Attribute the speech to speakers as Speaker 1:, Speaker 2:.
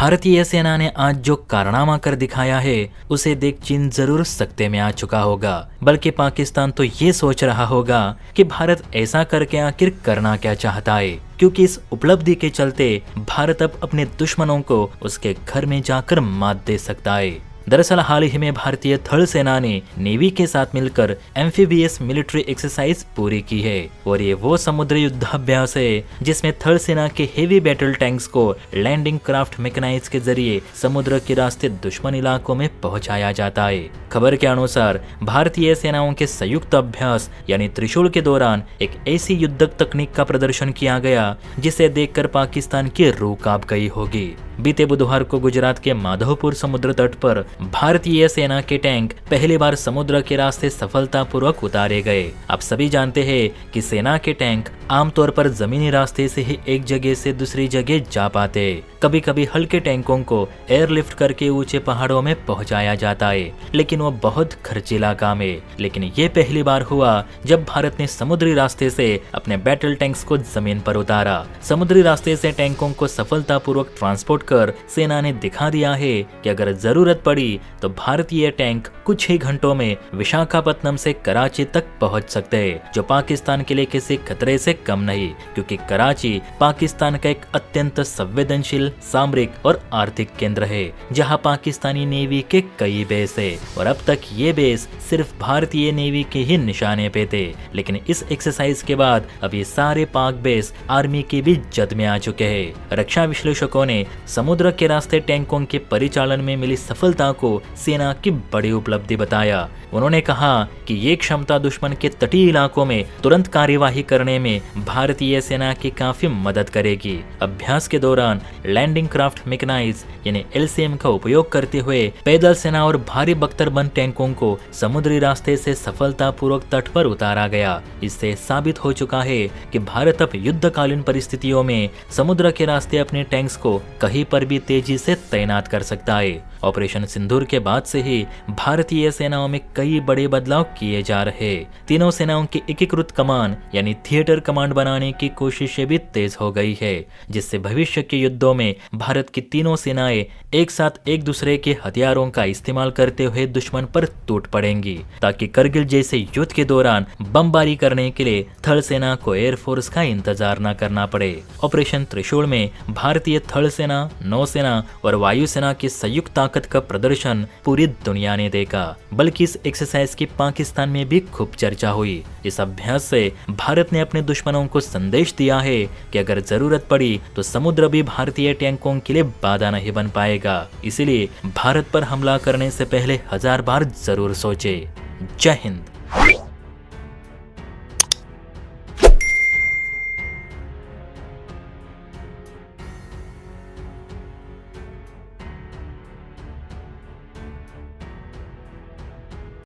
Speaker 1: भारतीय सेना ने आज जो कारनामा कर दिखाया है उसे देख चीन जरूर सकते में आ चुका होगा, बल्कि पाकिस्तान तो ये सोच रहा होगा कि भारत ऐसा करके आखिर करना क्या चाहता है, क्योंकि इस उपलब्धि के चलते भारत अब अपने दुश्मनों को उसके घर में जाकर मात दे सकता है। दरअसल हाल ही में भारतीय थल सेना ने नेवी के साथ मिलकर एम्फीबियस मिलिट्री एक्सरसाइज पूरी की है और ये वो समुद्री युद्धाभ्यास है जिसमें थल सेना के हेवी बैटल टैंक्स को लैंडिंग क्राफ्ट मैकेनाइज के जरिए समुद्र के रास्ते दुश्मन इलाकों में पहुंचाया जाता है। खबर के अनुसार भारतीय सेनाओं के संयुक्त अभ्यास यानी त्रिशूल के दौरान एक ऐसी युद्धक तकनीक का प्रदर्शन किया गया जिसे देखकर पाकिस्तान की रूह कांप गई होगी। बीते बुधवार को गुजरात के माधवपुर समुद्र तट पर भारतीय सेना के टैंक पहली बार समुद्र के रास्ते सफलतापूर्वक उतारे गए। आप सभी जानते हैं कि सेना के टैंक आमतौर पर जमीनी रास्ते से ही एक जगह से दूसरी जगह जा पाते। कभी कभी हल्के टैंकों को एयरलिफ्ट करके ऊंचे पहाड़ों में पहुंचाया जाता है, लेकिन वो बहुत खर्चीला काम है। लेकिन ये पहली बार हुआ जब भारत ने समुद्री रास्ते से अपने बैटल टैंक्स को जमीन पर उतारा। समुद्री रास्ते से टैंकों को सफलतापूर्वक ट्रांसपोर्ट कर सेना ने दिखा दिया है कि अगर जरूरत पड़ी तो भारतीय टैंक कुछ ही घंटों में विशाखापत्तनम से कराची तक पहुंच सकते हैं, जो पाकिस्तान के लिए किसी खतरे से कम नहीं, क्योंकि कराची पाकिस्तान का एक अत्यंत संवेदनशील सामरिक और आर्थिक केंद्र है जहां पाकिस्तानी नेवी के कई बेस है और अब तक ये बेस सिर्फ भारतीय नेवी के ही निशाने पे थे। लेकिन इस एक्सरसाइज के बाद अब ये सारे पाक बेस आर्मी की भी जद में आ चुके हैं। रक्षा विश्लेषकों ने समुद्र के रास्ते टैंकों के परिचालन में मिली सफलता को सेना की बड़ी उपलब्धि बताया। उन्होंने कहा कि ये क्षमता दुश्मन के तटीय इलाकों में तुरंत कार्यवाही करने में भारतीय सेना की काफी मदद करेगी। अभ्यास के दौरान लैंडिंग क्राफ्ट मैकेनाइज यानी LCM का उपयोग करते हुए पैदल सेना और भारी बख्तरबंद टैंकों को समुद्री रास्ते से सफलतापूर्वक तट पर उतारा गया। इससे साबित हो चुका है कि भारत अब युद्धकालीन परिस्थितियों में समुद्र के रास्ते अपने टैंक्स को कहीं पर भी तेजी से तैनात कर सकता है। ऑपरेशन सिंदूर के बाद से ही भारतीय सेनाओं में कई बड़े बदलाव किए जा रहे। तीनों सेनाओं की एकीकृत कमान यानी थिएटर कमांड बनाने की कोशिशें भी तेज हो गई है, जिससे भविष्य के युद्धों में भारत की तीनों सेनाएं एक साथ एक दूसरे के हथियारों का इस्तेमाल करते हुए दुश्मन पर टूट पड़ेंगी, ताकि करगिल जैसे युद्ध के दौरान बमबारी करने के लिए थल सेना को एयरफोर्स का इंतजार न करना पड़े। ऑपरेशन त्रिशूल में भारतीय थल सेना, नौसेना और वायुसेना की संयुक्त ताकत का प्रदर्शन पूरी दुनिया ने देखा, बल्कि इस एक्सरसाइज की पाकिस्तान में भी खूब चर्चा हुई। इस अभ्यास से भारत ने अपने दुश्मनों को संदेश दिया है कि अगर जरूरत पड़ी तो समुद्र भी भारतीय टैंकों के लिए बाधा नहीं बन पाएगा। इसलिए भारत पर हमला करने से पहले 1000 बार जरूर सोचे। जय हिंद।